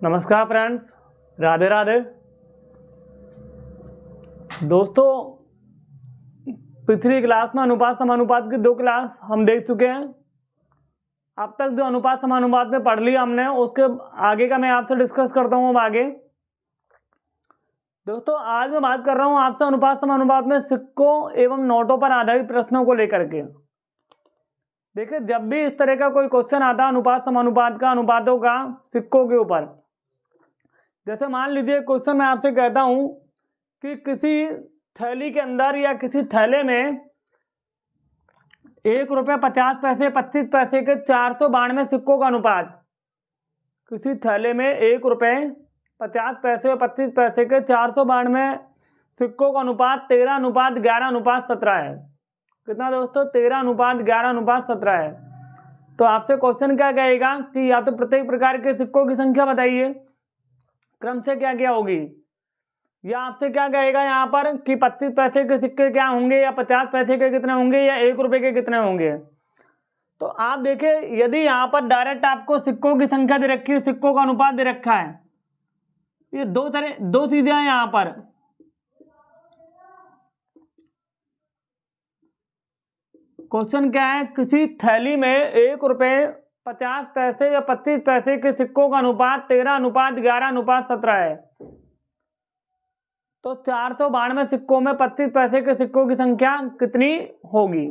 नमस्कार फ्रेंड्स, राधे राधे। दोस्तों, पिछली क्लास में अनुपात समानुपात की 2 क्लास हम देख चुके हैं। अब तक जो अनुपात समानुपात में पढ़ लिया हमने, उसके आगे का मैं आपसे डिस्कस करता हूं अब आगे। दोस्तों, आज मैं बात कर रहा हूं आपसे अनुपात समानुपात में सिक्कों एवं नोटों पर आधारित प्रश्नों को लेकर के। देखिए, जब भी इस तरह का कोई क्वेश्चन आता है अनुपात समानुपात का, अनुपातों का सिक्कों के ऊपर, जैसे मान लीजिए क्वेश्चन मैं आपसे कहता हूं कि किसी थैली के अंदर या किसी थैले में ₹1.50 25 पैसे के 492 सिक्कों का अनुपात, किसी थैले में ₹1.50 25 पैसे के 492 सिक्कों का अनुपात 13:11:17 है। कितना दोस्तों? 13:11:17 है। तो आपसे क्वेश्चन क्या कहेगा कि या तो प्रत्येक प्रकार के सिक्कों की संख्या बताइए, क्रम से क्या क्या होगी, या आपसे क्या कहेगा यहाँ पर कि 25 पैसे के सिक्के क्या होंगे, या 50 पैसे के कितने होंगे, या ₹1 के कितने होंगे। तो आप देखें, यदि यहाँ पर डायरेक्ट आपको सिक्कों की संख्या दे रखी है, सिक्कों का अनुपात दे रखा है, ये दो चीजें हैं यहाँ पर। क्वेश्चन क्या है? किसी थैली में ₹1.50 या 25 पैसे के सिक्कों का अनुपात 13:11:17 है। तो 492 सिक्कों में 25 पैसे के सिक्कों की संख्या कितनी होगी?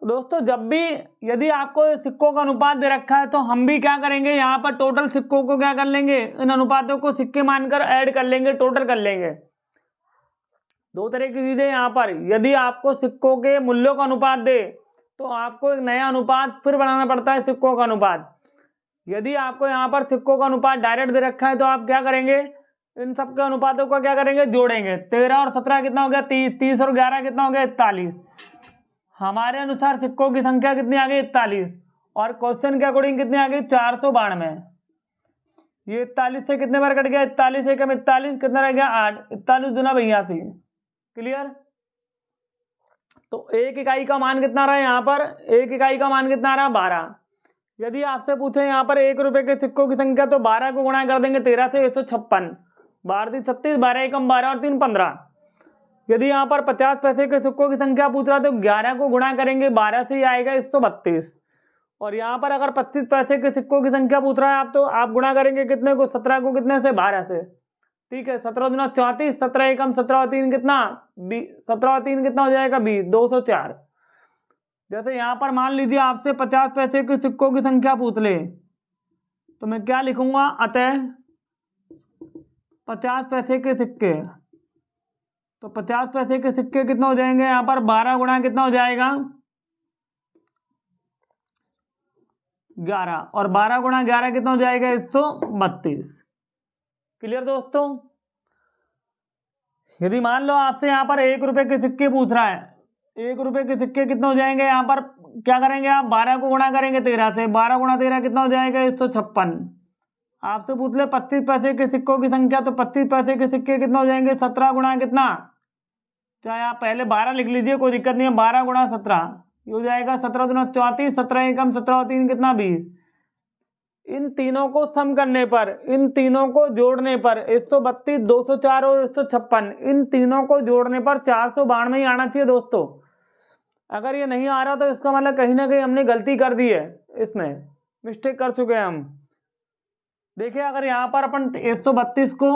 दोस्तों, जब भी यदि आपको सिक्कों का अनुपात दे रखा है तो हम भी क्या करेंगे, यहाँ पर टोटल सिक्कों को क्या कर लेंगे, इन अनुपातों को सिक्के मानकर ऐड कर लेंगे, टोटल कर लेंगे। दो तरह की चीजें यहाँ पर, यदि आपको सिक्कों के मूल्यों का अनुपात दे तो आपको एक नया अनुपात फिर बनाना पड़ता है, सिक्कों का अनुपात। यदि आपको यहाँ पर सिक्कों का अनुपात डायरेक्ट दे रखा है तो आप क्या करेंगे, इन सबके अनुपातों का क्या करेंगे, जोड़ेंगे। 13 और 17 कितना हो गया? 30। 30 और 11 कितना हो गया? 41। हमारे अनुसार सिक्कों की संख्या कितनी आ गई? 41। और क्वेश्चन के अकॉर्डिंग कितनी आ गई? 492। ये 41 से कितने बार कट गया? 41 से कम 41, कितना रह गया? 8। 41 दूना 82। क्लियर? तो एक इकाई का मान कितना रहा है यहाँ पर? एक इकाई का मान कितना रहा? 12। यदि आपसे पूछे यहाँ पर ₹1 के सिक्कों की संख्या, तो 12 को गुणा कर देंगे 13 से, 156। 12 3 36, 12 एकम 12 और 3 15। यदि यहाँ पर 50 पैसे के सिक्कों की संख्या पूछ रहा तो 11 को गुणा करेंगे 12 से, आएगा 132। और यहाँ पर अगर 25 पैसे के सिक्कों की संख्या पूछ रहा है आप, तो आप गुणा करेंगे कितने को? 17 को कितने से? 12 से। ठीक है, 17 दूना 34, 17 एकम 17 और 3 कितना? 17 और 3 कितना हो जाएगा? 20। 204। जैसे यहाँ पर मान लीजिए आपसे 50 पैसे के सिक्कों की संख्या पूछ ले, तो मैं क्या लिखूंगा? अतः 50 पैसे के सिक्के, तो 50 पैसे के सिक्के कितना हो जाएंगे यहाँ पर? 12 गुणा कितना हो जाएगा? 11। और 12 गुणा 11 कितना हो जाएगा? 132। क्लियर दोस्तों? यदि मान लो आपसे यहाँ पर ₹1 के सिक्के पूछ रहा है, ₹1 के सिक्के कितने हो जाएंगे यहाँ पर? क्या करेंगे आप? 12 को गुणा करेंगे 13 से, 12 गुणा 13 कितना हो जाएगा? 156। आपसे पूछ ले 25 पैसे के सिक्कों की संख्या, तो 25 पैसे के सिक्के कितना हो जाएंगे? 17 गुणा कितना? चाहे आप पहले 12 लिख लीजिए, कोई दिक्कत नहीं है। 12 गुणा 17 ये हो जाएगा 17 दूना 34, 17 एकम 17 और 3 कितना? 20। इन तीनों को सम करने पर, इन तीनों को जोड़ने पर 132, 204 और 156, इन तीनों को जोड़ने पर 492 ही आना चाहिए दोस्तों। अगर ये नहीं आ रहा तो इसका मतलब कहीं ना कहीं हमने गलती कर दी है, इसमें मिस्टेक कर चुके हैं हम। देखिए, अगर यहाँ पर अपन 132 को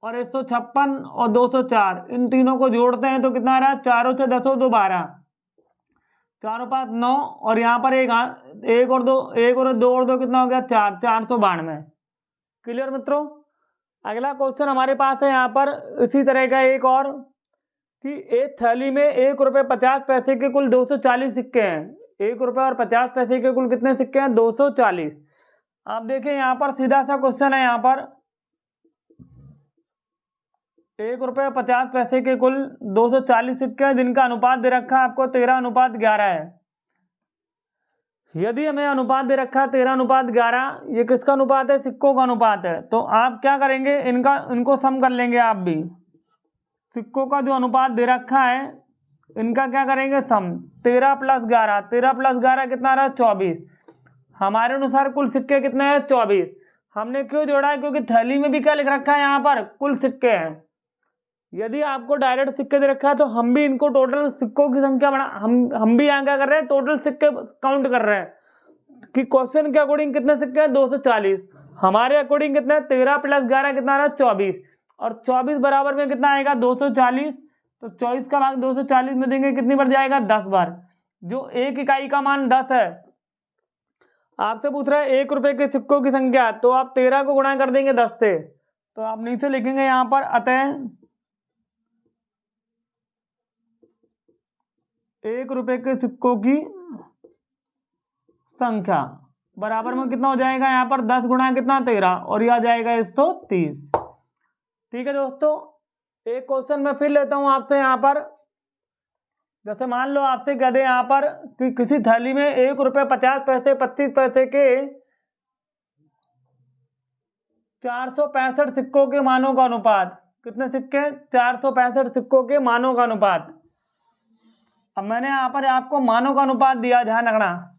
और 156 और 204 इन तीनों को जोड़ते हैं तो कितना आ रहा है? 4 से 10 2 12, 4 5 9, और यहाँ पर एक और दो कितना हो गया? 4। 492। क्लियर मित्रों? अगला क्वेश्चन हमारे पास है यहाँ पर इसी तरह का एक और, कि एक थैली में ₹1.50 के कुल 240 सिक्के हैं। ₹1.50 के कुल कितने सिक्के हैं? 240। आप देखें यहाँ पर सीधा सा क्वेश्चन है, यहाँ पर ₹1.50 के कुल 240 सिक्के हैं, जिनका अनुपात दे रखा है आपको 13:11 है। यदि हमें अनुपात दे रखा है 13:11, ये किसका अनुपात है? सिक्कों का अनुपात है। तो आप क्या करेंगे, इनको सम कर लेंगे। आप भी सिक्कों का जो अनुपात दे रखा है इनका क्या करेंगे? सम। 13 + 11, 13 + 11 कितना रहा? 24। हमारे अनुसार कुल सिक्के कितने हैं? 24। हमने क्यों जोड़ा है? क्योंकि थैली में भी क्या लिख रखा है यहाँ पर? कुल सिक्के हैं। यदि आपको डायरेक्ट सिक्के दे रखा है तो हम भी इनको टोटल सिक्कों की संख्या बढ़ा, हम भी यहाँ क्या कर रहे हैं? टोटल सिक्के काउंट कर रहे हैं कि क्वेश्चन के अकॉर्डिंग कितने सिक्के हैं? 240। हमारे अकॉर्डिंग कितना है? 13 + 11 कितना आ रहा है? 24। और 24 बराबर में कितना आएगा? 240। तो 24 का भाग 240 में देंगे, कितनी बार जाएगा? 10 बार। जो एक इकाई का मान 10 है। आपसे पूछ रहा है 1 रुपए के सिक्कों की संख्या, तो आप 13 को गुणा कर देंगे 10 से। तो आप नीचे लिखेंगे यहाँ पर अतः 1 रुपए के सिक्कों की संख्या बराबर में कितना हो जाएगा? यहाँ पर 10 गुणा कितना? 13, और यह आ जाएगा 130। ठीक है दोस्तों, एक क्वेश्चन मैं फिर लेता हूं आपसे यहाँ पर। जैसे मान लो आपसे कह दे यहाँ पर कि किसी थैली में 1 रुपए 50 पैसे 25 पैसे के 465 सिक्कों के मानों का अनुपात। कितने सिक्के? 465 सिक्कों के मानों का अनुपात। अब मैंने यहाँ पर आपको मानों का अनुपात दिया, ध्यान रखना।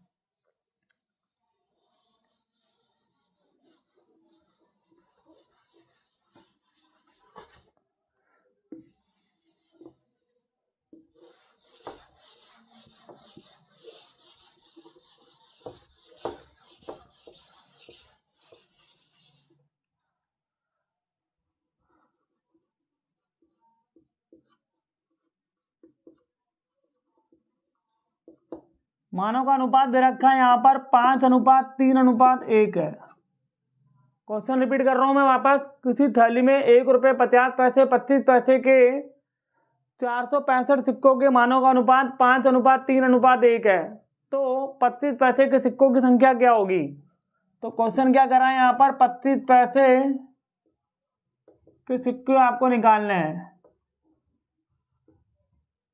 मानों का अनुपात दे रखा है यहाँ पर 5:3:1 है। क्वेश्चन रिपीट कर रहा हूं मैं वापस। किसी थैली में 1 रुपए 50 पैसे 25 पैसे के 465 सिक्कों के मानों का अनुपात 5:3:1 है। तो 25 पैसे के सिक्कों की संख्या क्या होगी? तो क्वेश्चन क्या कर रहा है यहाँ पर? 25 पैसे के सिक्के आपको निकालने हैं।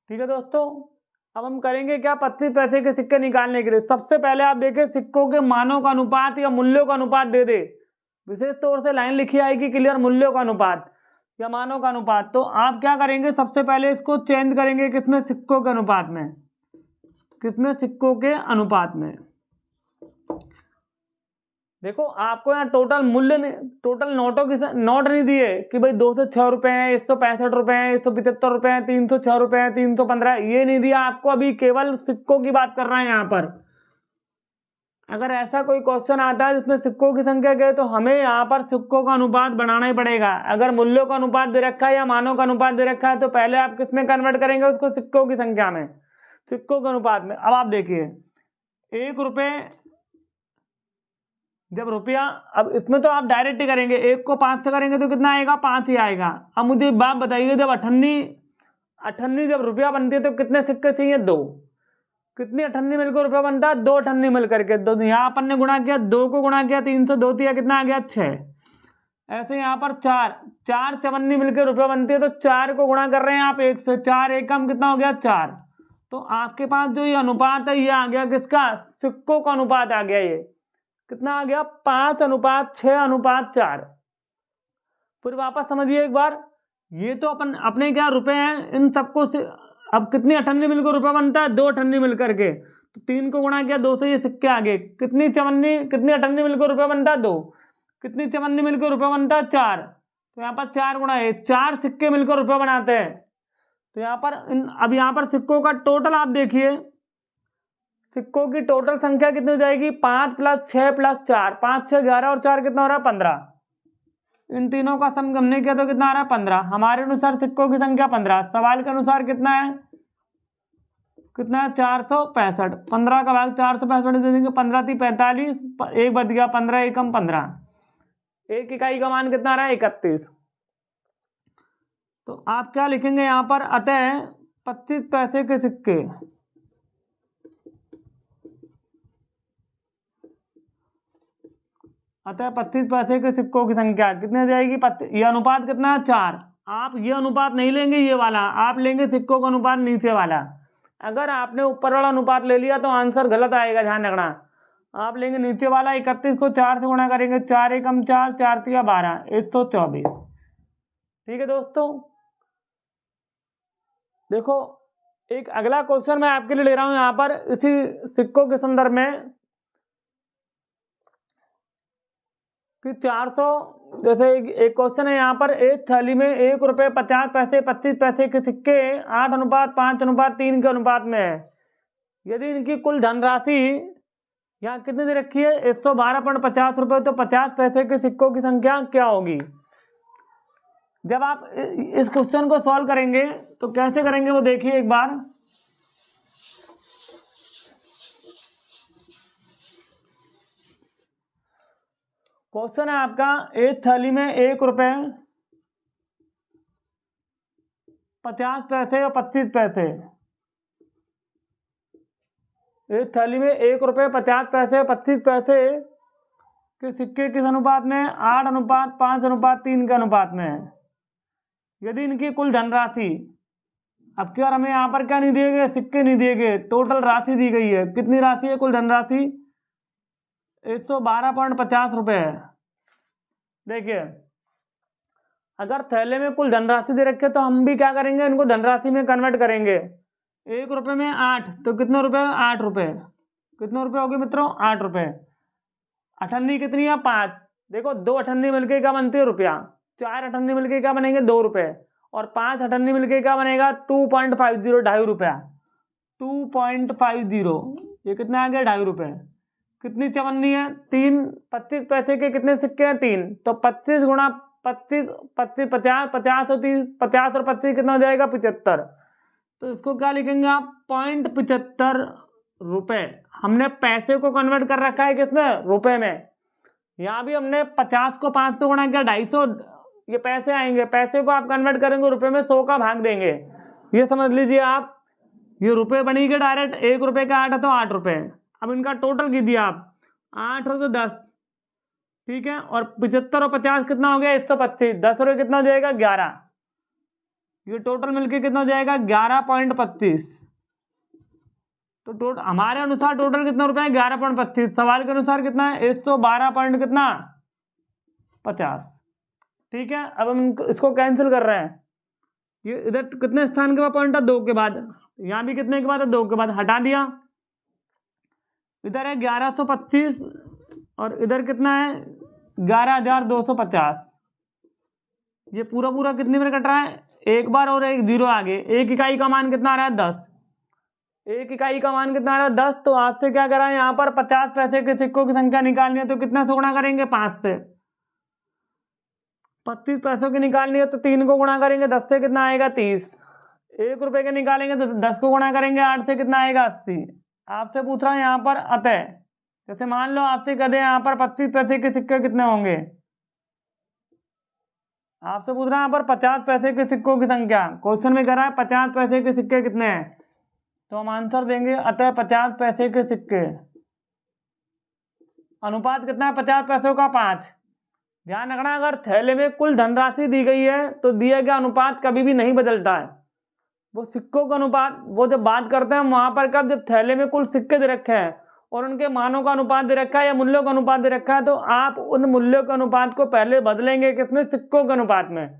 ठीक है दोस्तों, अब हम करेंगे क्या? 25 पैसे के सिक्के निकालने के लिए सबसे पहले आप देखें सिक्कों के मानों का अनुपात या मूल्यों का अनुपात दे दे। विशेष तौर से लाइन लिखी आएगी क्लियर, मूल्यों का अनुपात या मानों का अनुपात। तो आप क्या करेंगे? सबसे पहले इसको चेंज करेंगे किसमें? सिक्कों के अनुपात में। किसमें? सिक्कों के अनुपात में। देखो आपको यहाँ टोटल मूल्य, टोटल नोटों की नोट नहीं दिए कि भाई 206 रुपए हैं, 165 रुपए हैं, 175 रुपए हैं, 306 रुपए हैं, 315, ये नहीं दिया आपको। अभी केवल सिक्कों की बात कर रहे हैं यहाँ पर। अगर ऐसा कोई क्वेश्चन आता है जिसमें सिक्कों की संख्या कहे तो हमें यहाँ पर सिक्कों का अनुपात बनाना ही पड़ेगा। अगर मूल्यों का अनुपात दे रखा है या मानों का अनुपात दे रखा है तो पहले आप किसमें कन्वर्ट करेंगे? उसको सिक्कों की संख्या में, सिक्कों के अनुपात में। अब आप देखिए 1 रुपए, जब रुपया, अब इसमें तो आप डायरेक्ट ही करेंगे। 1 को 5 से करेंगे तो कितना आएगा? 5 ही आएगा। अब मुझे बात बताइए, जब अठन्नी जब रुपया बनती है तो कितने सिक्के चाहिए? 2। कितनी अठन्नी मिलकर रुपया बनता है? 2 अठन्नी मिलकर के। तो यहाँ अपन ने गुणा किया, 2 को गुणा किया 3 से, 2 दिया कितना आ गया? 6। ऐसे यहाँ पर 4 चवन्नी मिलकर रुपया बनती है तो 4 को गुणा कर रहे हैं आप 1 से। 4 एकम कितना हो गया? 4। तो आपके पास जो ये अनुपात है ये आ गया किसका? सिक्कों का अनुपात आ गया। ये कितना आ गया? 5:6:4। फिर वापस समझिए एक बार, ये तो अपने क्या रुपए हैं, इन सबको से अब कितनी अठन्नी मिलकर रुपया बनता है? 2 अठन्नी मिलकर के। तो 3 को गुणा किया 2 से, ये सिक्के आ गए। कितनी अठन्नी मिलकर रुपया बनता है? 2। कितनी चवन्नी मिलकर रुपया बनता है? 4। तो यहाँ पर 4 गुणा है, 4 सिक्के मिलकर रुपया बनाते हैं। तो यहाँ पर अब यहाँ पर सिक्कों का टोटल आप देखिए, सिक्कों की टोटल संख्या कितनी हो जाएगी? 5 + 6 + 4, 5 6 11 और 4 कितना हो रहा है? 15। इन तीनों का सम हमने किया तो कितना आ रहा है? 15। हमारे अनुसार सिक्कों की संख्या 15। सवाल के अनुसार कितना है? कितना है? 465। 15 का भाग 465 दे देंगे, 15 × 3 = 45, 1 बच गया, 15 एकम 15। एक इकाई का मान कितना आ रहा है? 31। तो आप क्या लिखेंगे यहाँ पर? अतः 25 पैसे के सिक्के, अतः 25 पैसे के सिक्कों की संख्या कितनी हो जाएगी? ये अनुपात कितना है? 4। आप ये अनुपात नहीं लेंगे ये वाला, आप लेंगे सिक्कों का अनुपात नीचे वाला। अगर आपने ऊपर वाला अनुपात ले लिया तो आंसर गलत आएगा, ध्यान रखना। आप लेंगे नीचे वाला। 31 को 4 से गुणा करेंगे, 4 एकम 4, 4 × 3 = 12, 124। ठीक है दोस्तों, देखो एक अगला क्वेश्चन मैं आपके लिए ले रहा हूं यहाँ पर इसी सिक्कों के संदर्भ में। कि 400, जैसे एक क्वेश्चन है यहाँ पर, एक थैली में 1 रुपये 50 पैसे 25 पैसे के सिक्के 8:5:3 के अनुपात में है। यदि इनकी कुल धनराशि यहाँ कितनी दे रखी है, 112.50 रुपये, तो 50 पैसे के सिक्कों की संख्या क्या होगी। जब आप इस क्वेश्चन को सॉल्व करेंगे तो कैसे करेंगे वो देखिए एक बार। क्वेश्चन है आपका, एक थैली में 1 रुपये 50 पैसे और 25 पैसे, एक थैली में 1 रुपये 50 पैसे 25 पैसे के सिक्के किस अनुपात में, 8:5:3 के अनुपात में है। यदि इनकी कुल धनराशि, अब क्या हमें यहाँ पर क्या नहीं दिए गए, सिक्के नहीं दिए गए, टोटल राशि दी गई है। कितनी राशि है, कुल धनराशि 112.50 रुपये है। देखिए अगर थैले में कुल धनराशि दे रखे तो हम भी क्या करेंगे, इनको धनराशि में कन्वर्ट करेंगे। 1 रुपये में 8, तो कितने रुपए, 8 रुपये। कितने रुपए हो गए मित्रों, 8 रुपये। अठन्नी कितनी है, 5। देखो 2 अठन्नी मिलके क्या बनती है, रुपया। 4 अठन्नी मिलके क्या बनेंगे, 2 रुपये। और 5 अठन्नी मिलके क्या बनेगा, 2.50, 2.5 रुपया। 2.50, ये कितना आ गया, 2.5 रुपये। कितनी चवन्नी है, 3। 25 पैसे के कितने सिक्के हैं, 3। तो 25 गुणा 25, 50 और 30, 50 और 25 कितना हो जाएगा, 75। तो इसको क्या लिखेंगे आप, 0.75 रुपये। हमने पैसे को कन्वर्ट कर रखा है किसमें, रुपए में। यहाँ भी हमने 50 को 5 से गुणा किया, 250 ये पैसे आएंगे। पैसे को आप कन्वर्ट करेंगे रुपए में, 100 का भाग देंगे। ये समझ लीजिए आप, ये रुपए बनी के डायरेक्ट। 1 रुपये का 8 है तो 8 रुपये। अब इनका टोटल कीजिए आप, 8 और 10, ठीक है। और 75 और 50 कितना हो गया, 125। 10 रुपये कितना हो जाएगा, 11। ये टोटल मिलके कितना हो जाएगा, 11.25। तो टोटल हमारे अनुसार टोटल कितना रुपए है, 11.25। सवाल के अनुसार कितना है, 112 पॉइंट कितना 50। ठीक है। अब हम इसको कैंसिल कर रहे हैं। ये इधर कितने स्थान के बाद पॉइंट है, 2 के बाद। यहाँ भी कितने के बाद है, 2 के बाद। हटा दिया, इधर है 1125 और इधर कितना है, 11,250। ये पूरा पूरा कितने में कट रहा है, एक बार और एक जीरो आगे। एक इकाई का मान कितना आ रहा है, 10। एक इकाई का मान कितना आ रहा है, 10। तो आपसे क्या करा है, यहाँ पर 50 पैसे के सिक्कों की संख्या निकालनी है, तो कितना से गुणा करेंगे, 5 से। 25 पैसों की निकालनी है तो 3 को गुणा करेंगे, 10 से कितना आएगा, 30। 1 रुपये के निकालेंगे तो 10 को गुणा करेंगे, 8 से कितना आएगा, 80। आपसे पूछ रहा है यहाँ पर अतः, जैसे मान लो आपसे कह दे यहाँ पर 25 पैसे के सिक्के कितने होंगे। आपसे पूछ रहा है यहाँ पर 50 पैसे के सिक्कों की संख्या। क्वेश्चन में कह रहा है 50 पैसे के सिक्के कितने हैं, तो हम आंसर देंगे अतः 50 पैसे के सिक्के। अनुपात कितना है, 50 पैसों का 5। ध्यान रखना, अगर थैले में कुल धनराशि दी गई है तो दिया गया अनुपात कभी भी नहीं बदलता है। वो सिक्कों का अनुपात, वो जब बात करते हैं वहां पर कब, जब थैले में कुल सिक्के दे रखे हैं और उनके मानों का अनुपात दे रखा है या मूल्यों का अनुपात दे रखा है, तो आप उन मूल्यों के अनुपात को पहले बदलेंगे किसमें, सिक्कों के अनुपात में।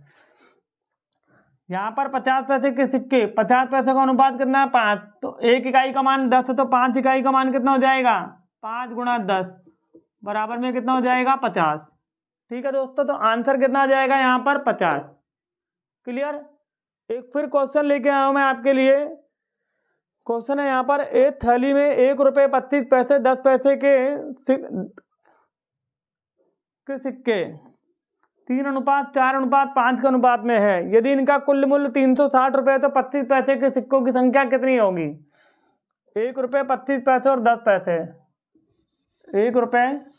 यहाँ पर 50 पैसे के सिक्के, 50 पैसे का अनुपात कितना है, 5। तो 1 इकाई का मान 10 है, तो 5 इकाई का मान कितना हो जाएगा, 5 गुणा 10 बराबर में कितना हो जाएगा, 50। ठीक है दोस्तों, तो आंसर कितना आ जाएगा यहाँ पर, 50। क्लियर। एक फिर क्वेश्चन लेके आया हूं मैं आपके लिए। क्वेश्चन है यहाँ पर, एक थैली में 1 रुपये 25 पैसे 10 पैसे के सिक्के 3:4:5 के अनुपात में है। यदि इनका कुल मूल्य 360 रुपये, तो 25 पैसे के सिक्कों की संख्या कितनी होगी। 1 रुपये 25 पैसे और 10 पैसे। 1 रुपये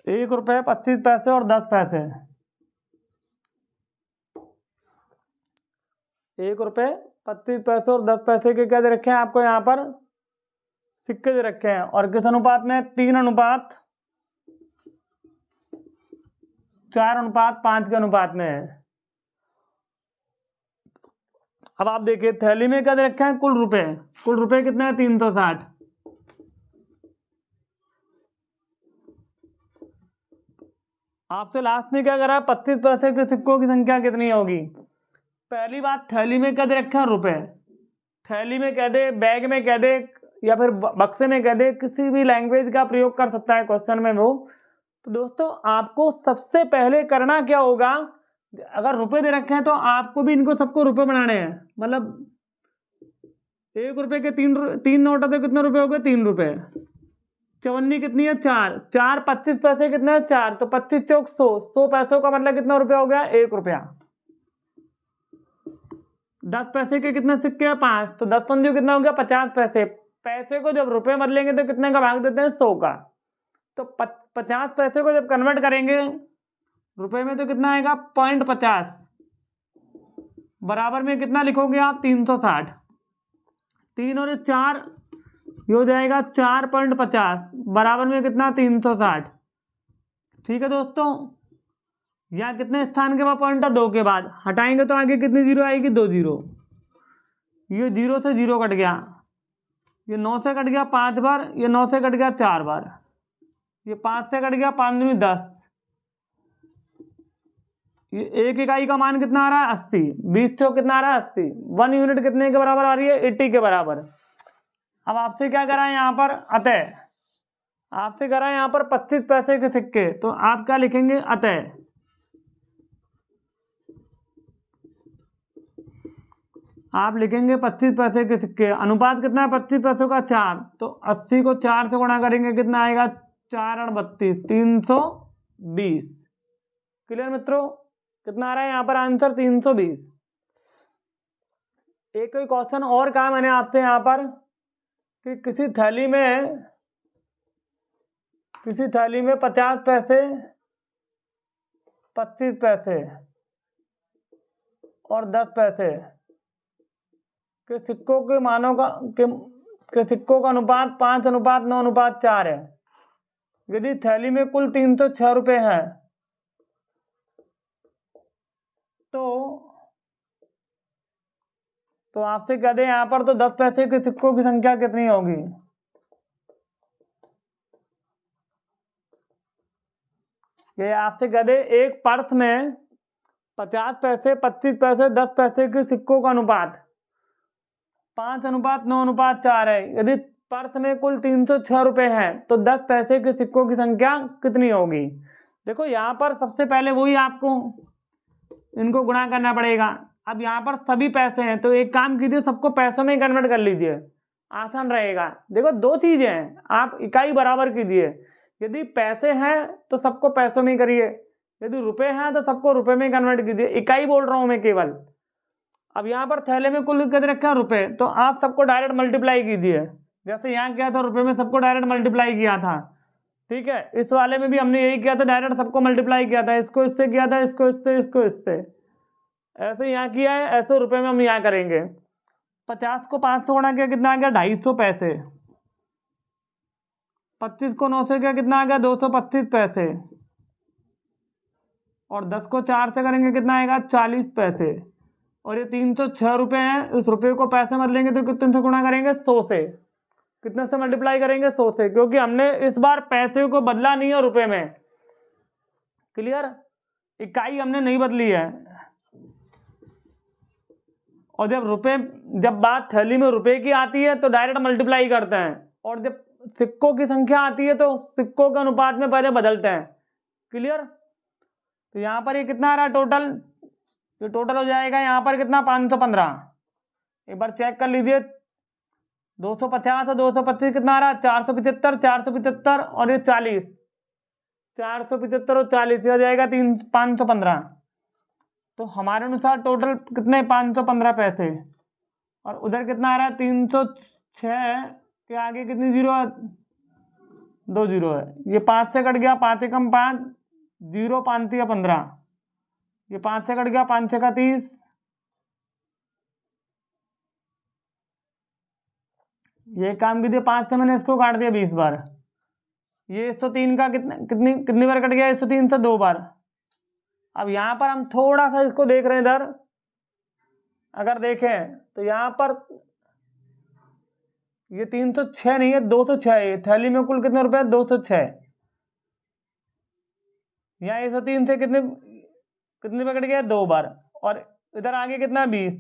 1 रुपये 25 पैसे और 10 पैसे। 1 रुपये 25 पैसे और 10 पैसे के क्या दे रखे हैं आपको, यहाँ पर सिक्के दे रखे हैं। और किस अनुपात में, 3:4:5 के अनुपात में है। अब आप देखिए थैली में क्या दे रखे हैं, कुल रुपए। कुल रुपए कितने हैं, 360। आपसे लास्ट में क्या करा है, 25 पैसे के सिक्कों की संख्या कितनी होगी। पहली बात, थैली में कह दे रखा है रुपए, थैली में कह दे, बैग में कह दे, या फिर बक्से में कह दे, किसी भी लैंग्वेज का प्रयोग कर सकता है क्वेश्चन में वो। तो दोस्तों आपको सबसे पहले करना क्या होगा, अगर रुपए दे रखे हैं तो आपको भी इनको सबको रुपए बनाने हैं। मतलब 1 रुपए के तीन नोट है तो कितने रुपए हो गए, 3 रुपए। चवन्नी कितनी है, 4, 4 25 पैसे कितने हैं, 4, तो 25 चौक 100, 100 पैसों का मतलब कितना रुपया हो गया, 1 रुपया। 10 पैसे के कितने सिक्के हैं, 5, तो 10 पंजे कितना हो गया, 50 पैसे। पैसे को जब रुपए बदलेंगे तो कितने का भाग देते हैं, 100 का। तो 50 पैसे को जब कन्वर्ट करेंगे रुपए में तो कितना आएगा, 0.50, बराबर में कितना लिखोगे आप, 360। 3 और 4 ये हो जाएगा 4.50, बराबर में कितना, 360। ठीक है दोस्तों, यहाँ कितने स्थान के बाद पॉइंट है, 2 के बाद, हटाएंगे तो आगे कितनी जीरो आएगी, 2 जीरो। ये 0 से 0 कट गया, ये 9 से कट गया 5 बार, ये 9 से कट गया 4 बार, ये 5 से कट गया 5 दूनी 10, ये 1 इकाई का मान कितना आ रहा है, 80। 20 चौक कितना आ रहा है, 80। 1 यूनिट कितने के बराबर आ रही है, 80 के बराबर। अब आपसे क्या करा है यहाँ पर, अतः आपसे करा है यहाँ पर 25 पैसे के सिक्के, तो आप क्या लिखेंगे, अतः आप लिखेंगे 25 पैसे के सिक्के। अनुपात कितना है, 25 पैसों का 4, तो 80 को 4 से गुणा करेंगे कितना आएगा, 4 और 32, 320। क्लियर मित्रों, कितना आ रहा है यहाँ पर आंसर, 320। एक कोई क्वेश्चन और कहा मैंने आपसे यहाँ पर कि किसी थैली में 50 पैसे, 25 पैसे और 10 पैसे के सिक्कों के मानों का के सिक्कों का अनुपात 5:9:4 है। यदि थैली में कुल 306 रुपए हैं तो आपसे कह दे यहाँ पर, तो 10 पैसे के सिक्कों की संख्या कितनी होगी। ये आपसे कह दे एक पर्स में 50 पैसे, 25 पैसे, 10 पैसे के सिक्कों का अनुपात 5:9:4 है। यदि पर्स में कुल 306 रुपए हैं तो 10 पैसे के सिक्कों की संख्या कितनी होगी। देखो यहाँ पर सबसे पहले वही आपको इनको गुणा करना पड़ेगा। अब यहाँ पर सभी पैसे हैं तो एक काम कीजिए, सबको पैसों में कन्वर्ट कर लीजिए, आसान रहेगा। देखो 2 चीजें हैं, आप इकाई बराबर कीजिए। यदि पैसे हैं तो सबको पैसों में करिए, यदि रुपए हैं तो सबको रुपए में कन्वर्ट कीजिए। इकाई बोल रहा हूं मैं केवल। अब यहाँ पर थैले में कुल कितने रखा है, रुपए, तो आप सबको डायरेक्ट मल्टीप्लाई कीजिए। जैसे यहाँ किया था रुपए में सबको डायरेक्ट मल्टीप्लाई किया था, ठीक है। इस वाले में भी हमने यही किया था, डायरेक्ट सबको मल्टीप्लाई किया था। इसको इससे किया था, इसको इससे, इसको इससे, ऐसे यहाँ किया है, ऐसे रुपए में हम यहाँ करेंगे। 50 को 5 से गुणा किया कितना आ गया, 250 पैसे। 25 को 9 से किया कितना आ गया, 225 पैसे। और 10 को 4 से करेंगे कितना आएगा, 40 पैसे। और ये 306 रुपए हैं, इस रुपए को पैसे मत लेंगे तो कितने से गुणा करेंगे, 100 से। कितने से मल्टीप्लाई करेंगे, 100 से, क्योंकि हमने इस बार पैसे को बदला नहीं है रुपए में। क्लियर, इकाई हमने नहीं बदली है। और जब बात थैली में रुपए की आती है तो डायरेक्ट मल्टीप्लाई करते हैं, और जब सिक्कों की संख्या आती है तो सिक्कों के अनुपात में पहले बदलते हैं। क्लियर, तो यहाँ पर ये कितना आ रहा है टोटल, ये टोटल हो जाएगा यहाँ पर कितना, 515। एक बार चेक कर लीजिए, 250 और 225 कितना आ रहा है, 475, 475 और ये 40, 475 और 40 हो जाएगा 515। तो हमारे अनुसार टोटल कितने, 515 पैसे। और उधर कितना आ रहा है, 306 के आगे कितनी जीरो है, 2 जीरो है। ये 5 से कट गया, 5 एकम 5, 0 5 या 15। ये 5 से कट गया, 5 से का 30, ये काम कीजिए, 5 से मैंने इसको काट दिया 20 बार। ये 103 का कितनी बार कट गया, 103 से 2 बार। अब यहां पर हम थोड़ा सा इसको देख रहे हैं, इधर अगर देखें तो यहां पर ये 306 नहीं है, 206 है। थैली में कुल कितने रुपए, 206। यहाँ 103 से कितने कितने पे कट गया 2 बार, और इधर आगे कितना 20,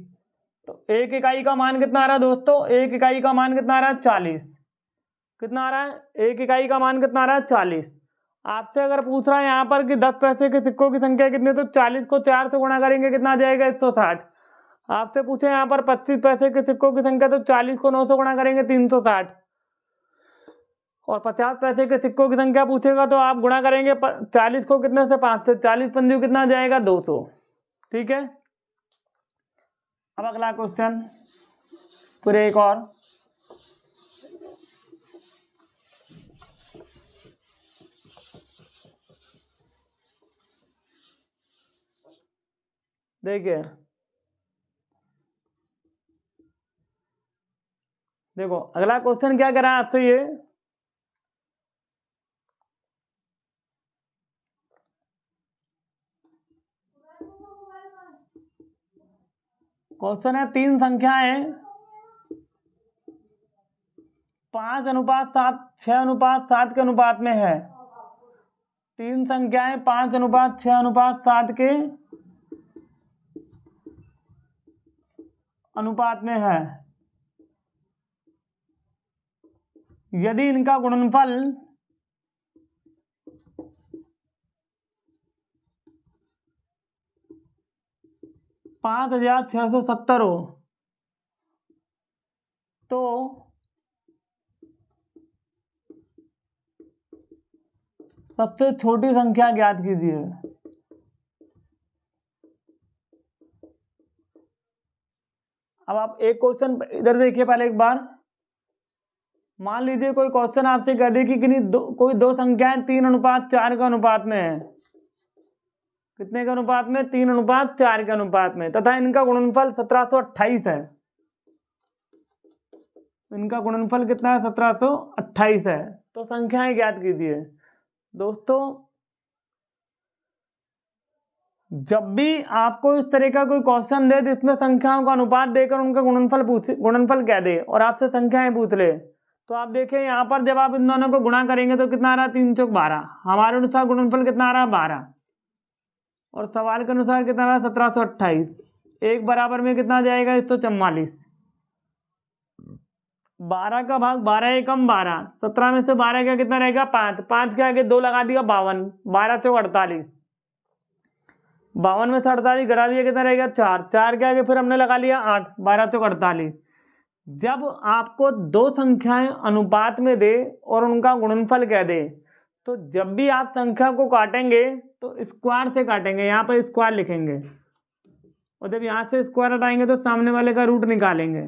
तो एक इकाई का मान कितना आ रहा है दोस्तों, एक इकाई का मान कितना आ रहा है 40। कितना आ रहा है, एक इकाई का मान कितना आ रहा है 40। आपसे अगर पूछ रहा है यहाँ पर कि 10 पैसे के सिक्कों की संख्या कितनी, तो 40 को 4 से गुणा करेंगे कितना आ जाएगा 160। आपसे पूछे यहाँ पर 25 पैसे के सिक्कों की संख्या, तो 40 को 9 से गुणा करेंगे 360। और 50 पैसे के सिक्कों की संख्या पूछेगा तो आप गुणा करेंगे 40 को कितने से 5 से, 40 पंजू कितना आ जाएगा 200। ठीक है, अब अगला क्वेश्चन, फिर एक और। देखिए देखो अगला क्वेश्चन क्या करा आपसे, ये क्वेश्चन है 3 संख्याएं 5:7, 6:7 के अनुपात में है। 3 संख्याएं 5:6:7 के अनुपात में है। यदि इनका गुणनफल 5,670 हो तो सबसे छोटी संख्या ज्ञात कीजिए। अब आप एक क्वेश्चन इधर देखिए पहले एक बार। मान लीजिए कोई क्वेश्चन आपसे कह दे कि कोई दो संख्याएं 3:4 के अनुपात में है। कितने के अनुपात में, 3:4 के अनुपात में, तथा इनका गुणनफल 1728 है। इनका गुणनफल कितना है, 1728 है। तो संख्याएं ज्ञात कीजिए। दोस्तों जब भी आपको इस तरह का कोई क्वेश्चन दे जिसमें संख्याओं का अनुपात देकर उनका गुणनफल कह दे और आपसे संख्याएं पूछ ले, तो आप देखिए यहाँ पर जब आप इन दोनों को गुणा करेंगे तो कितना आ रहा है, 3 चौक 12। हमारे अनुसार गुणनफल कितना आ रहा है, 12, और सवाल के अनुसार कितना आ रहा है, 1728। एक बराबर में कितना जाएगा, 144। 12 का भाग 12 एकम 12, 17 में से 12 का कितना रहेगा, 5, 5 के आगे 2 लगा दिया 52, 12 चौक 48, 52 में से 48 घटा दिया कितना रहेगा, 4, 4 के आगे फिर हमने लगा लिया 8, 12 चौक 48। जब आपको दो संख्याएं अनुपात में दे और उनका गुणनफल कह दे, तो जब भी आप संख्या को काटेंगे तो स्क्वायर से काटेंगे, यहाँ पर स्क्वायर लिखेंगे, और जब यहाँ से स्क्वायर हटाएंगे तो सामने वाले का रूट निकालेंगे।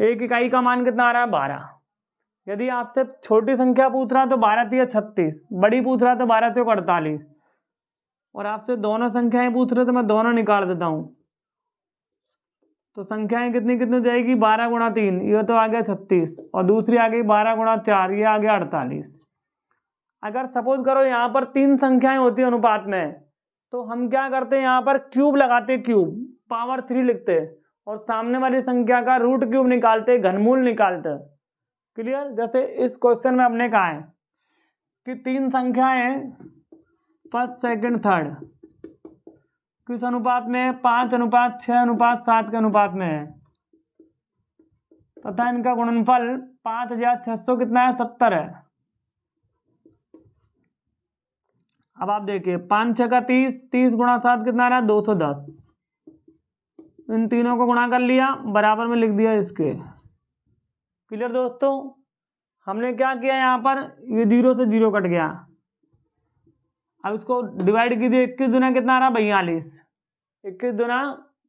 एक इकाई का मान कितना आ रहा है, 12। यदि आपसे छोटी संख्या पूछ रहा है तो 12 × 36, बड़ी पूछ रहा है तो 12 चौक 48, और आपसे दोनों संख्याएं पूछ रहे तो मैं दोनों निकाल देता हूं। तो संख्याएं कितनी कितनी जाएगी, 12 × 3, ये तो आ गया 36, और दूसरी आ गई 12 × 4, ये आ गया 48। अगर सपोज करो यहाँ पर 3 संख्याएं होती है अनुपात में, तो हम क्या करते हैं, यहाँ पर क्यूब लगाते, क्यूब पावर 3 लिखते, और सामने वाली संख्या का रूट क्यूब निकालते, घनमूल निकालते। क्लियर। जैसे इस क्वेश्चन में हमने कहा है कि 3 संख्याएं फर्स्ट सेकंड थर्ड किस अनुपात में, 5:6:7 के अनुपात में है, तथा इनका गुणनफल 5,600 कितना है, 70 है। अब आप देखिए 5 × 6 = 30, 30 × 7 कितना आ रहा है, 210। इन तीनों को गुणा कर लिया, बराबर में लिख दिया इसके। क्लियर दोस्तों। हमने क्या किया, यहाँ पर ये 0 से 0 कट गया। अब इसको डिवाइड कीजिए, 21 दूना कितना आ रहा, 42, 21 दूना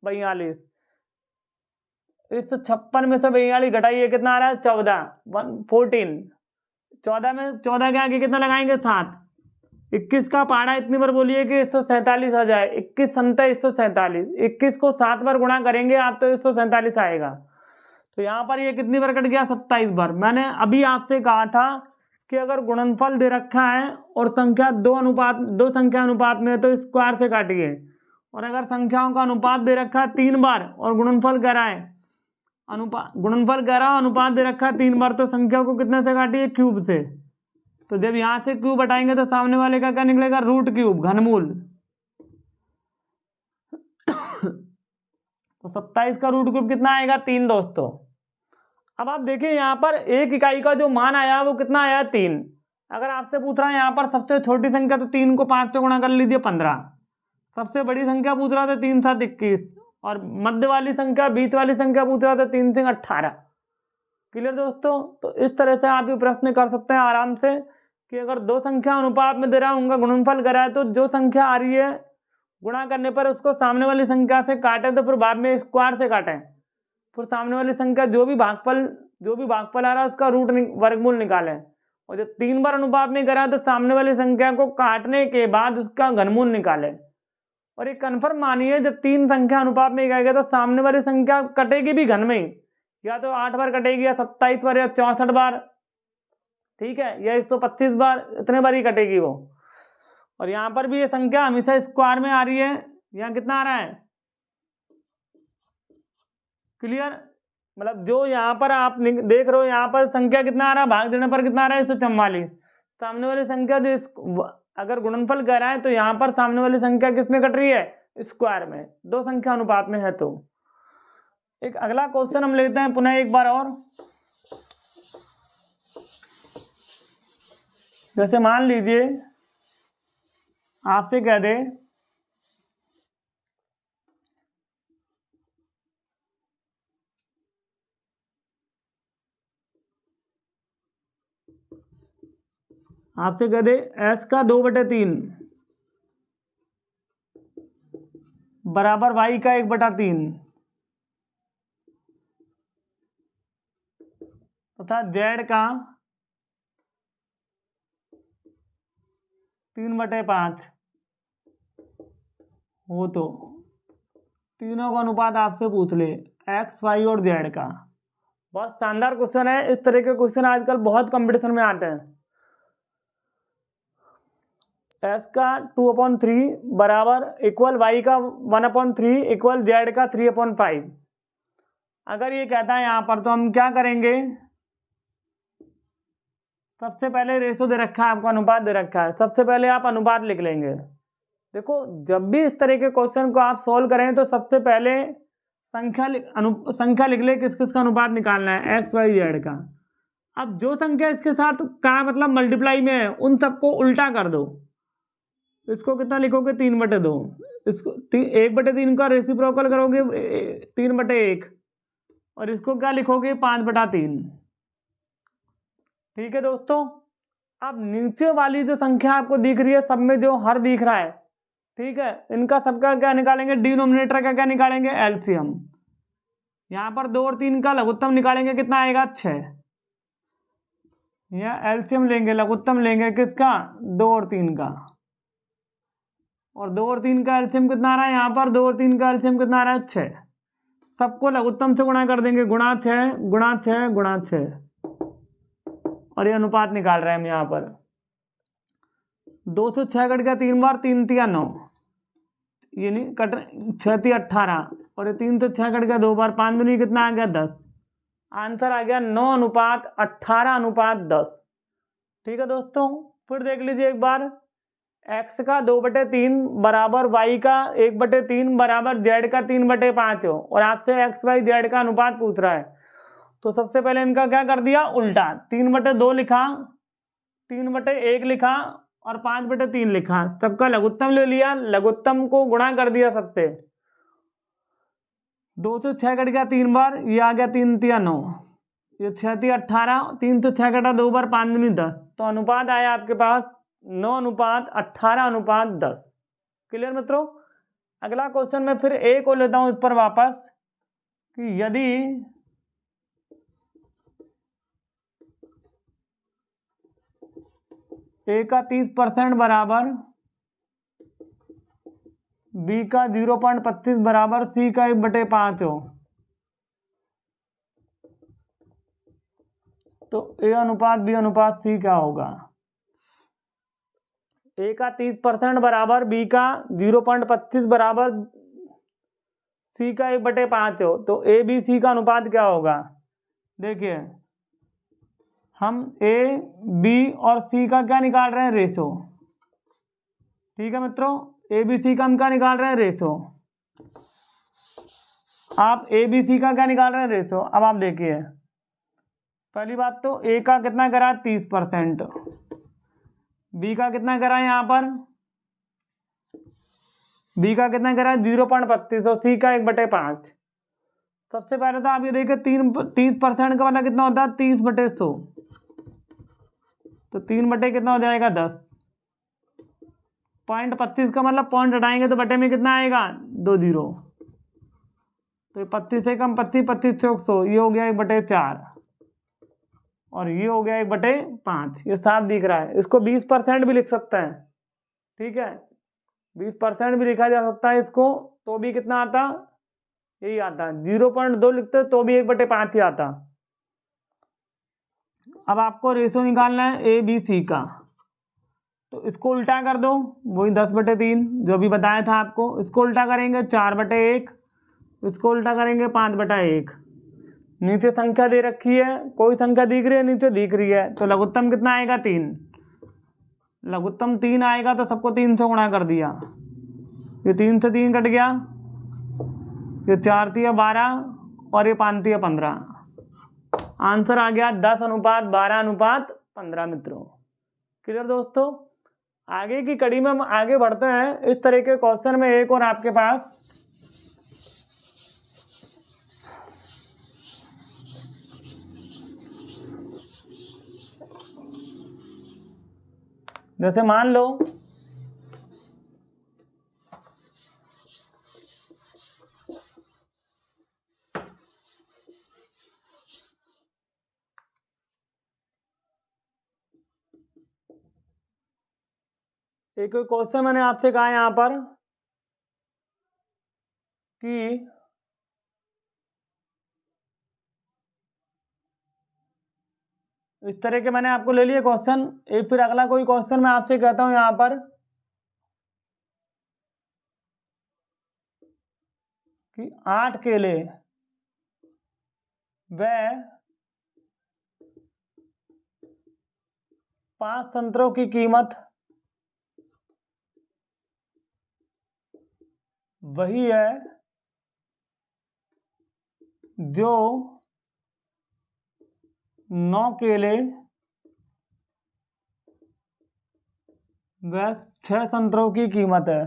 42। इस 56 में से 42 घटाइए, कितना आ रहा है, 14, 14 में 14 के आगे कितना लगाएंगे, 7। 21 का पहाड़ा इतनी बार बोलिए कि 147 आ जाए, 21 संता 147, 21 को 7 बार गुणा करेंगे आप तो 147 आएगा। तो यहाँ पर ये कितनी बार कट गया, 27 बार। मैंने अभी आपसे कहा था कि अगर गुणनफल दे रखा है और संख्या दो संख्या अनुपात में है तो स्क्वायर से काटिए, और अगर संख्याओं का अनुपात दे रखा है 3 बार और गुणनफल कह रहा है अनुपात दे रखा है 3 बार, तो संख्या को कितने से काटिए, क्यूब से। तो जब यहाँ से क्यूब हटाएंगे तो सामने वाले का क्या निकलेगा, रूट क्यूब, घनमूल। तो 27 का रूट क्यूब कितना आएगा, 3 दोस्तों। अब आप देखिए यहाँ पर एक इकाई का जो मान आया वो कितना आया, 3। अगर आपसे पूछ रहा है यहाँ पर सबसे छोटी संख्या, तो 3 को 5 से गुणा कर लीजिए, 15। सबसे बड़ी संख्या पूछ रहा था 3 7 21, और मध्य वाली संख्या, बीच वाली संख्या पूछ रहा था 3 से 18। क्लियर दोस्तों। तो इस तरह से आप ये प्रश्न कर सकते हैं आराम से कि अगर दो संख्या अनुपात में दे रहा हूँ, उनका गुणनफल करा है, तो जो संख्या आ रही है गुणा करने पर उसको सामने वाली संख्या से काटें, तो फिर बाद में स्क्वायर से काटें, फिर सामने वाली संख्या जो भी भागफल आ रहा है उसका रूट वर्गमूल निकालें। और जब 3 बार अनुपात में करा तो सामने वाली संख्या को काटने के बाद उसका घनमूल निकालें। और ये कन्फर्म मानिए, जब 3 संख्या अनुपात में आएगा तो सामने वाली संख्या कटेगी भी घन में ही, या तो 8 बार कटेगी, या 27 बार, या 64 बार, ठीक है, या 125 बार, इतने बार ही कटेगी वो। और यहाँ पर भी ये संख्या हमेशा स्क्वायर में आ रही है। यहाँ कितना आ रहा है, क्लियर, मतलब जो यहाँ पर आप देख रहे हो, यहाँ पर संख्या कितना आ रहा है, भाग देने पर कितना आ रहा है, 144। सामने वाली संख्या जो अगर गुणनफल कर रहा है तो यहाँ पर सामने वाली संख्या किस में कट रही है, स्क्वायर में, दो संख्या अनुपात में है। तो एक अगला क्वेश्चन हम लेते हैं पुनः एक बार और। जैसे मान लीजिए आपसे कह दे s का 2/3 बराबर y का 1/3 तथा z का 3/5 हो, तो तीनों का अनुपात आपसे पूछ ले, x, y और z का। बहुत शानदार क्वेश्चन है। इस तरह के क्वेश्चन आजकल बहुत कंपटीशन में आते हैं। s का 2/3 बराबर इक्वल y का 1/3 इक्वल z का 3/5। अगर ये कहता है यहाँ पर, तो हम क्या करेंगे, सबसे पहले रेशो दे रखा है आपको, अनुपात दे रखा है, सबसे पहले आप अनुपात लिख लेंगे। देखो जब भी इस तरह के क्वेश्चन को आप सोल्व करें तो सबसे पहले संख्या लिख ले, किस किस का अनुपात निकालना है, x, y, z का। अब जो संख्या इसके साथ का मतलब मल्टीप्लाई में है, उन सबको उल्टा कर दो। इसको कितना लिखोगे, 3/2। इसको 1/3 का रेसिप्रोकल करोगे 3/1, और इसको क्या लिखोगे, 5/3। ठीक है दोस्तों। अब नीचे वाली जो संख्या आपको दिख रही है, सब में जो हर दिख रहा है, ठीक है, इनका सबका क्या निकालेंगे, डिनोमिनेटर का क्या निकालेंगे, एलसीएम। यहाँ पर 2 और 3 का लघुत्तम निकालेंगे, कितना आएगा, 6। या एलसीएम लेंगे, लघुत्तम लेंगे किसका, 2 और 3 का। और 2 और 3 का एलसीएम कितना आ रहा है, यहाँ पर 2 और 3 का एलसीएम कितना आ रहा है, 6। सबको लघुत्तम से गुणा कर देंगे, गुणा 6 गुणा 6 गुणा 6, और ये अनुपात निकाल रहे हैं हम यहाँ पर। 2 से 6 कट गया 3 बार, 3 तिया 9, ये नहीं कट, 6 तिया 18, और ये 3 से 6 कट गया 2 बार, 5 दूनी कितना आ गया, 10। आंसर आ गया 9:18:10। ठीक है दोस्तों। फिर देख लीजिए एक बार, x का 2/3 बराबर y का 1/3 बराबर z का 3/5 हो, और आपसे x, y, z का अनुपात पूछ रहा है। तो सबसे पहले इनका क्या कर दिया, उल्टा, 3/2 लिखा, 3/1 लिखा, और 5/3 लिखा। सबका लघुत्तम ले लिया, लघुत्तम को गुणा कर दिया सबसे। 2 से 6 कट गया 3 बार, ये आ गया 3 तिया 9, ये 6 तिया 18, 3 से 6 कटा 2 बार, 5 दूनी 10। तो अनुपात आया आपके पास 9:18:10। क्लियर मित्रों। अगला क्वेश्चन में फिर एक और लेता हूं इस पर वापस, कि यदि a का 30% बराबर b का 0.25 बराबर c का 1/5 हो, तो a अनुपात b अनुपात c क्या होगा। a का 30% बराबर b का 0.25 बराबर c का 1/5 हो, तो a b c का अनुपात क्या होगा। देखिए हम ए बी और सी का क्या निकाल रहे हैं, रेशो। ठीक है मित्रों, ए बी सी का हम क्या निकाल रहे हैं, रेशो। आप ए बी सी का क्या निकाल रहे हैं, रेशो। अब आप देखिए, पहली बात तो ए का कितना करा, 30%, बी का कितना करा, यहाँ पर बी का कितना करा, 0.32, और सी का 1/5। सबसे पहले तो आप ये देखिए 30% का मतलब कितना होता है, 30/100, तो 3 कितना हो जाएगा, 10। 0.25 का मतलब पॉइंट हटाएंगे तो बटे में कितना आएगा, 2 0, तो 25 से कम 25, 25 से 100, ये हो गया 1/4, और ये हो गया 1/5, ये 7 दिख रहा है। इसको 20% भी लिख सकते हैं, ठीक है, 20% भी लिखा जा सकता है इसको, तो भी कितना आता, यही आता। 0.2 लिखते तो भी 1/5 ही आता। अब आपको रेशो निकालना है ए बी सी का, तो इसको उल्टा कर दो, वही 10/3 जो भी बताया था आपको। इसको उल्टा करेंगे 4/1, इसको उल्टा करेंगे 5/1। नीचे संख्या दे रखी है, कोई संख्या दिख रही है, नीचे दिख रही है, तो लघुत्तम कितना आएगा, 3। लघुत्तम 3 आएगा तो सबको 3 से गुणा कर दिया, ये 3 से 3 कट गया, ये 4 3 12, और ये 5 3 15। आंसर आ गया 10:12:15 मित्रों। क्लियर दोस्तों, आगे की कड़ी में हम आगे बढ़ते हैं। इस तरह के क्वेश्चन में एक और आपके पास जैसे मान लो एक क्वेश्चन मैंने आपसे कहा यहां पर कि इस तरह के मैंने आपको ले लिए क्वेश्चन। एक फिर अगला कोई क्वेश्चन मैं आपसे कहता हूं यहां पर कि 8 केले व 5 संतरों की कीमत वही है जो 9 केले व 6 संतरों की कीमत है।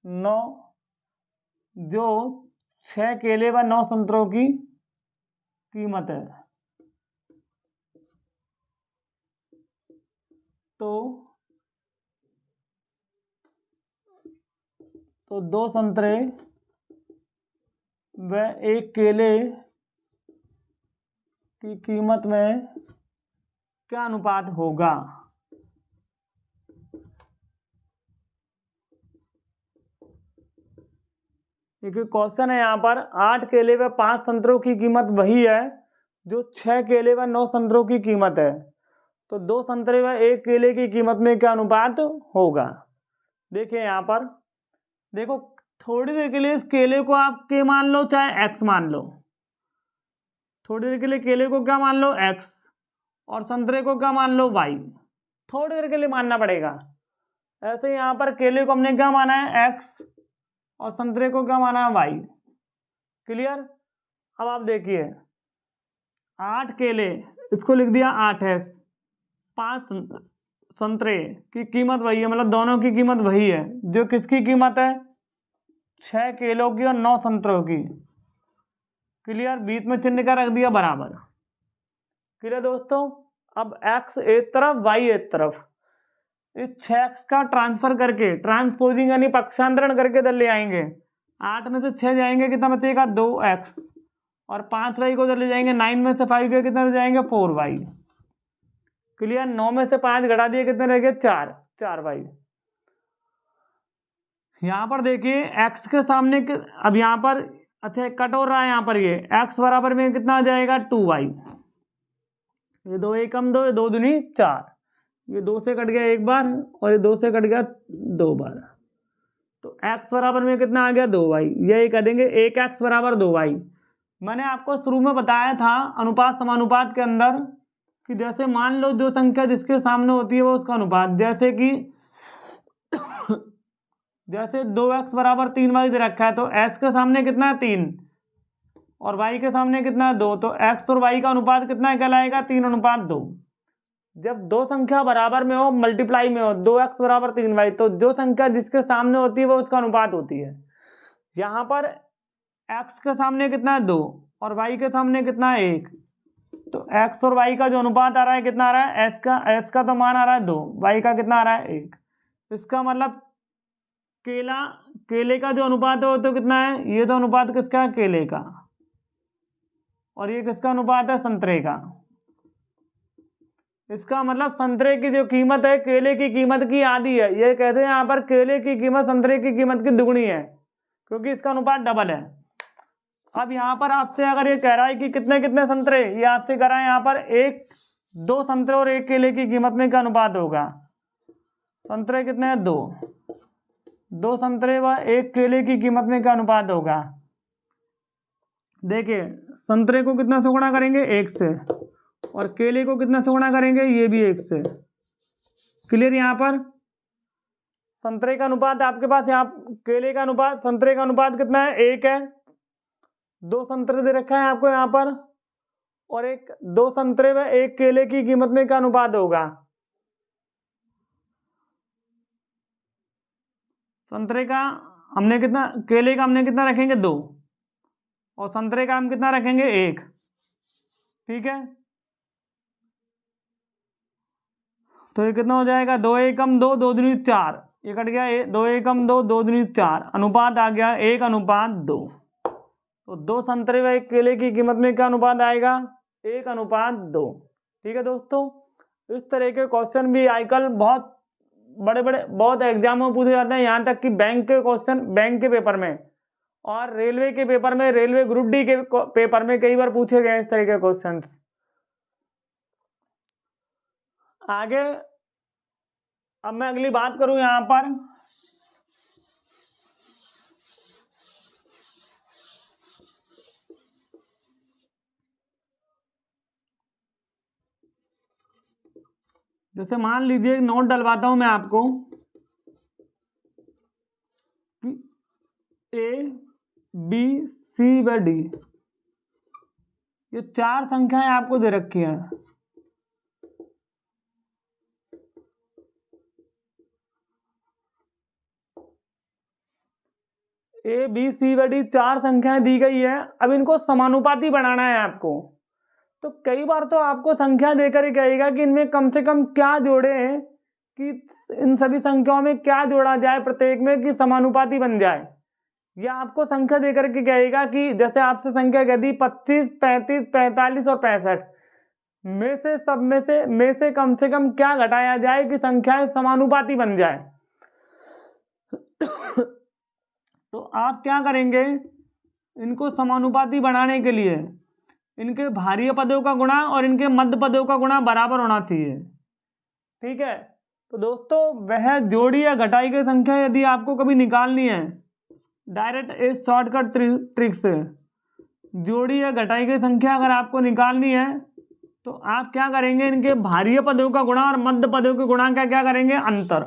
9 जो 6 केले व 9 संतरों की कीमत है। तो 2 संतरे व 1 केले की कीमत में क्या अनुपात होगा। एक क्वेश्चन है यहाँ पर, 8 केले व 5 संतरों की कीमत वही है जो 6 केले व 9 संतरों की कीमत है। तो 2 संतरे व 1 केले की कीमत में क्या अनुपात होगा। देखिए यहाँ पर देखो, थोड़ी देर के लिए इस केले को आप के मान लो चाहे x मान लो, थोड़ी देर के लिए केले को क्या मान लो x, और संतरे को क्या मान लो y, थोड़ी देर के लिए मानना पड़ेगा। ऐसे यहाँ पर केले को हमने क्या माना है x, और संतरे को क्या माना है y। क्लियर। अब आप देखिए 8 केले, इसको लिख दिया 8s, 5 संतरे की कीमत वही है, मतलब दोनों की कीमत वही है जो किसकी कीमत है, 6 केलों की और 9 संतरों की। क्लियर। बीच में चिन्ह का रख दिया बराबर। क्लियर दोस्तों। अब x एक तरफ y एक तरफ, इस 6x का ट्रांसफर करके ट्रांसपोजिंग यानी पक्षांतरण करके इधर ले आएंगे। 8 में से 6 जाएंगे कितना बचेगा 2x, और 5y को इधर ले जाएंगे, 9 में से 5 के कितना ले जाएंगे 4y। क्लियर। 9 में से 5 घटा दिए कितने रह गए 4y। यहाँ पर देखिए x के सामने अब यहाँ पर अच्छा कट हो रहा है, यहाँ पर ये x बराबर में कितना आ जाएगा 2y। ये 2 1 कम 2, ये 2 दूनी 4, ये 2 से कट गया एक बार, और ये 2 से कट गया 2 बार, तो x बराबर में कितना आ गया 2y। यही कह देंगे 1x बराबर 2y। मैंने आपको शुरू में बताया था अनुपात समानुपात के अंदर कि जैसे मान लो जो संख्या जिसके सामने होती है वो उसका अनुपात, जैसे कि जैसे 2x बराबर 3y दे रखा है, तो x के सामने कितना है 3 और y के सामने कितना है 2, तो x और y का अनुपात कितना कहलाएगा 3:2। जब दो संख्या बराबर में हो, मल्टीप्लाई में हो, 2x बराबर 3y, तो जो संख्या जिसके सामने होती है वो उसका अनुपात होती है। यहाँ पर x के सामने कितना है 2 और y के सामने कितना है 1, तो x और y का जो अनुपात आ रहा है कितना आ रहा है, s का तो मान आ रहा है 2, y का कितना आ रहा है 1। इसका मतलब केले का जो अनुपात है वो तो कितना है, ये तो अनुपात किसका है, केले का, और ये किसका अनुपात है, संतरे का। इसका मतलब संतरे की जो कीमत है केले की कीमत की आधी है। ये कहते हैं यहाँ पर केले की कीमत संतरे की कीमत की दुगनी है, क्योंकि इसका अनुपात डबल है। अब यहाँ पर आपसे अगर ये कह रहा है कि कितने कितने संतरे, ये आपसे कह रहा है यहाँ पर 2 संतरे और 1 केले की कीमत में क्या अनुपात होगा। संतरे कितने हैं 2 संतरे व 1 केले की कीमत में क्या अनुपात होगा। देखिए संतरे को कितना से गुणा करेंगे 1 से, और केले को कितना से गुणा करेंगे, ये भी 1 से। क्लियर। यहाँ पर संतरे का अनुपात आपके पास, यहाँ केले का अनुपात, संतरे का अनुपात कितना है 1 है। 2 संतरे दे रखा है आपको यहाँ पर, और 2 संतरे व 1 केले की कीमत में क्या अनुपात होगा। संतरे का हमने कितना, केले का हमने कितना रखेंगे 2, और संतरे का हम कितना रखेंगे 1। ठीक है, तो ये कितना हो जाएगा, 2 एकम 2, 2 दूनी 4, ये कट गया, 2 एकम 2, 2 दूनी 4, अनुपात आ गया 1:2। तो 2 संतरे व 1 केले की कीमत में क्या अनुपात आएगा, 1:2। ठीक है दोस्तों, इस तरह के क्वेश्चन भी आजकल बहुत बहुत एग्जाम में पूछे जाते हैं। यहाँ तक कि बैंक के क्वेश्चन, बैंक के पेपर में और रेलवे के पेपर में, रेलवे ग्रुप डी के पेपर में कई बार पूछे गए इस तरह के क्वेश्चन। आगे अब मैं अगली बात करूं यहाँ पर, जैसे मान लीजिए एक नोट डलवाता हूं मैं आपको कि A B C व D, ये 4 संख्याएं आपको दे रखी हैं। A B C व D 4 संख्याएं दी गई है। अब इनको समानुपाती बनाना है आपको। तो कई बार तो आपको संख्या देकर ही कहेगा कि इनमें कम से कम क्या जोड़े हैं, कि इन सभी संख्याओं में क्या जोड़ा जाए प्रत्येक में कि समानुपाती बन जाए। या आपको संख्या देकर के कहेगा कि जैसे आपसे संख्या कह दी 25, 35, 45 और 65 में से सब में से कम क्या घटाया जाए कि संख्याएं समानुपाती बन जाए। तो आप क्या करेंगे, इनको समानुपाती बनाने के लिए इनके भाज्य पदों का गुणा और इनके मध्य पदों का गुणा बराबर होना चाहिए। ठीक है, तो दोस्तों वह जोड़ी या घटाई की संख्या यदि आपको कभी निकालनी है डायरेक्ट इस शॉर्टकट ट्रिक से, जोड़ी या घटाई की संख्या अगर आपको निकालनी है तो आप क्या करेंगे, इनके भाज्य पदों का गुणा और मध्य पदों के गुणा का क्या करेंगे, अंतर।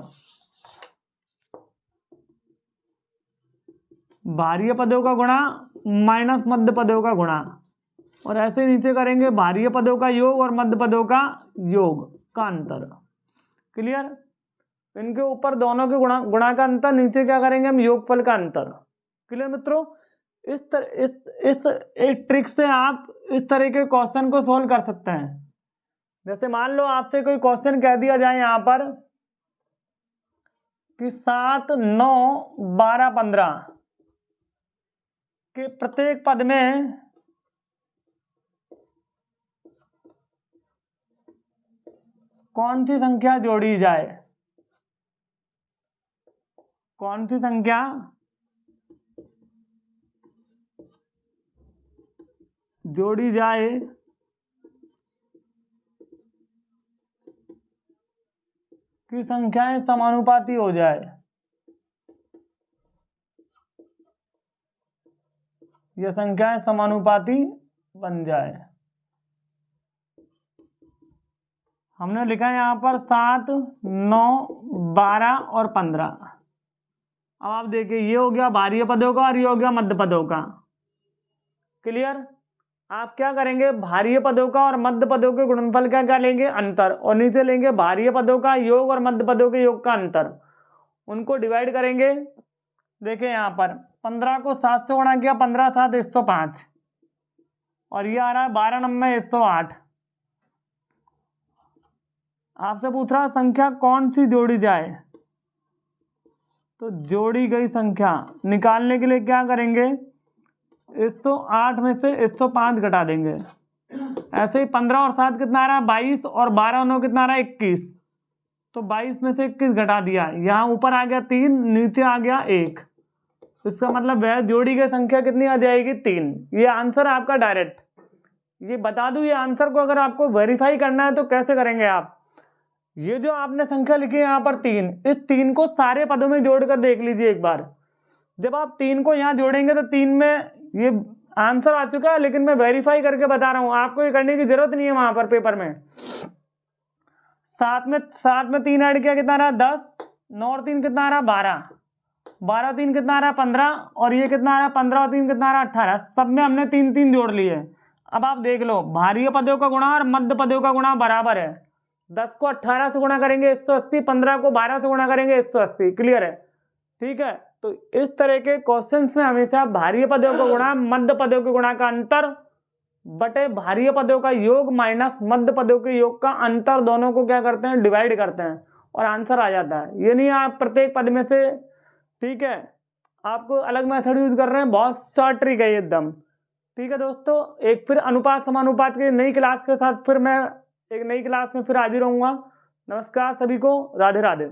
भाज्य पदों का गुणा माइनस मध्य पदों का गुणा, और ऐसे नीचे करेंगे भाज्य पदों का योग और मध्य पदों का योग का अंतर। क्लियर। इनके ऊपर दोनों के गुणा का अंतर, नीचे क्या करेंगे हम, योगफल का अंतर। क्लियर मित्रों। इस एक ट्रिक से आप इस तरह के क्वेश्चन को सोल्व कर सकते हैं। जैसे मान लो आपसे कोई क्वेश्चन कह दिया जाए यहाँ पर कि 7, 9, 12, 15 के प्रत्येक पद में कौन सी संख्या जोड़ी जाए, कौन सी संख्या जोड़ी जाए कि संख्याएं समानुपाती हो जाए, ये संख्याएं समानुपाती बन जाए। हमने लिखा है यहाँ पर 7, 9, 12 और 15। अब आप देखिए ये हो गया भाज्य पदों का और ये हो गया मध्य पदों का। क्लियर? आप क्या करेंगे, भाज्य पदों का और मध्य पदों के गुणनफल का क्या लेंगे, अंतर, और नीचे लेंगे भाज्य पदों का योग और मध्य पदों के योग का अंतर, उनको डिवाइड करेंगे। देखिए यहाँ पर 15 को 7 से गुणा किया, 15 7 105, और ये आ रहा है 12 9 108। आपसे पूछ रहा संख्या कौन सी जोड़ी जाए, तो जोड़ी गई संख्या निकालने के लिए क्या करेंगे, 108 में से 105 घटा देंगे। ऐसे ही 15 और 7 कितना आ रहा है 22, और 12 और 9 कितना आ रहा है 21, तो 22 में से 21 घटा दिया, यहाँ ऊपर आ गया 3, नीचे आ गया 1। इसका मतलब वह जोड़ी गई संख्या कितनी आ जाएगी, 3। ये आंसर आपका डायरेक्ट। ये बता दूं, ये आंसर को अगर आपको वेरीफाई करना है तो कैसे करेंगे आप, ये जो आपने संख्या लिखी है यहाँ पर 3, इस 3 को सारे पदों में जोड़कर देख लीजिए एक बार। जब आप 3 को यहाँ जोड़ेंगे तो 3 में ये आंसर आ चुका है, लेकिन मैं वेरीफाई करके बता रहा हूं, आपको ये करने की जरूरत नहीं है वहां पर पेपर में। 7 में 3 ऐड किया कितना रहा 10, 9 और 3 कितना रहा 12, 12 और 3 कितना रहा 15, और ये कितना रहा 15 और 3 कितना रहा 18। सब में हमने 3 3 जोड़ लिए। अब आप देख लो भाज्य पदों का गुणा और मध्य पदों का गुणा बराबर है। 10 को 18 से गुणा करेंगे 180, 15 को 12 से गुणा करेंगे 180। क्लियर है? ठीक है, तो इस तरह के क्वेश्चंस में हमेशा भाज्य पदों का गुणा मध्य पदों के गुणा का अंतर बटे भाज्य पदों का योग माइनस मध्य पदों के योग का अंतर, दोनों को क्या करते हैं, डिवाइड करते हैं, और आंसर आ जाता है। ये नहीं आप प्रत्येक पद में से, ठीक है, आपको अलग मेथड यूज कर रहे हैं, बहुत शॉर्ट ट्रिक है एकदम। ठीक है दोस्तों, एक फिर अनुपात समानुपात की नई क्लास के साथ फिर मैं एक नई क्लास में फिर हाजिर रहूंगा। नमस्कार सभी को, राधे राधे।